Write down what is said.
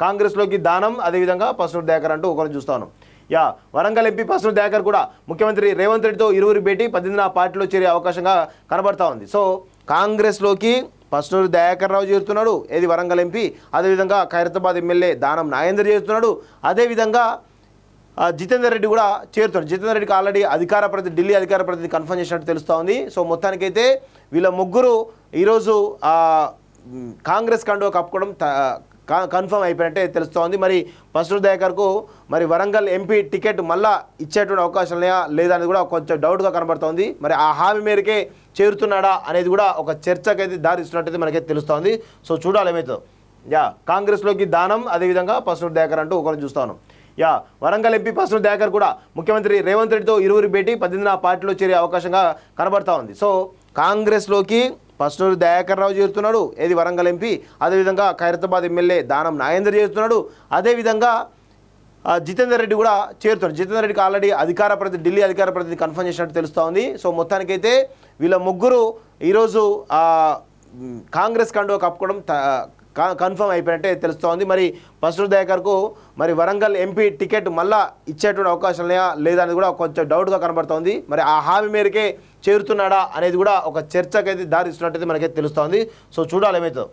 కాంగ్రెస్లోకి దానం, అదేవిధంగా పసునూరు దయాకర్ అంటూ ఒకరిని చూస్తాను. వరంగల్ ఎంపీ పసునూరు దయాకర్ కూడా ముఖ్యమంత్రి రేవంత్ రెడ్డితో ఇరువురు భేటీ 18న పార్టీలో చేరే అవకాశంగా కనబడతా ఉంది. సో కాంగ్రెస్లోకి పసునూరు దయాకర్ రావు చేరుతున్నాడు, ఏది వరంగల్ ఎంపీ. అదేవిధంగా ఖైరతాబాద్ ఎమ్మెల్యే దానం నాగేందర్ చేరుతున్నాడు. అదేవిధంగా జితేందర్ రెడ్డి కూడా చేరుతున్నాడు. జితేందర్ రెడ్డికి ఆల్రెడీ ఢిల్లీ అధికార ప్రతినిధి కన్ఫర్మ్ చేసినట్టు తెలుస్తూ ఉంది. సో మొత్తానికైతే వీళ్ళ ముగ్గురు ఈరోజు కాంగ్రెస్ కండువా కప్పుకోవడం కన్ఫర్మ్ అయిపోయినట్టే తెలుస్తోంది. మరి పసునూరు దయాకర్కు మరి వరంగల్ ఎంపీ టికెట్ మళ్ళా ఇచ్చేటువంటి అవకాశం లేదా అనేది కూడా కొంచెం డౌట్గా కనబడుతోంది. మరి ఆ హామీ మేరకే చేరుతున్నాడా అనేది కూడా ఒక చర్చకైతే దారిస్తున్నట్టయితే మనకైతే తెలుస్తోంది. సో చూడాలి ఏమవుతుందో. కాంగ్రెస్లోకి దానం, అదేవిధంగా పసునూరు దయాకర్ అంటూ ఒకరిని చూస్తాను. వరంగల్ ఎంపీ పసునూరు దయాకర్ కూడా ముఖ్యమంత్రి రేవంత్ రెడ్డితో ఇరువురు భేటీ 18న పార్టీలో చేరే అవకాశంగా కనబడతా ఉంది. సో కాంగ్రెస్లోకి పసునూరు దయాకర్ రావు చేరుతున్నాడు, ఏది వరంగల్ ఎంపీ. అదేవిధంగా ఖైరతాబాద్ ఎమ్మెల్యే దానం నాగేందర్ చేరుతున్నాడు. అదేవిధంగా జితేందర్ రెడ్డి కూడా చేరుతున్నాడు. జితేందర్ రెడ్డికి ఆల్రెడీ ఢిల్లీ అధికార ప్రతినిధి కన్ఫర్మ్ చేసినట్టు తెలుస్తూ ఉంది. సో మొత్తానికైతే వీళ్ళ ముగ్గురు ఈరోజు కాంగ్రెస్ కండువా కప్పుకోవడం కన్ఫర్మ్ అయిపోయినట్టే తెలుస్తోంది. మరి పసునూరు దయాకర్కు మరి వరంగల్ ఎంపీ టికెట్ మళ్ళా ఇచ్చేటువంటి అవకాశం లేదా అనేది కూడా కొంచెం డౌట్గా కనబడుతోంది. మరి ఆ హామీ మేరకే చేరుతున్నాడా అనేది కూడా ఒక చర్చకైతే దారిస్తున్నట్టయితే మనకైతే తెలుస్తోంది. సో చూడాలి ఏమవుతుందో.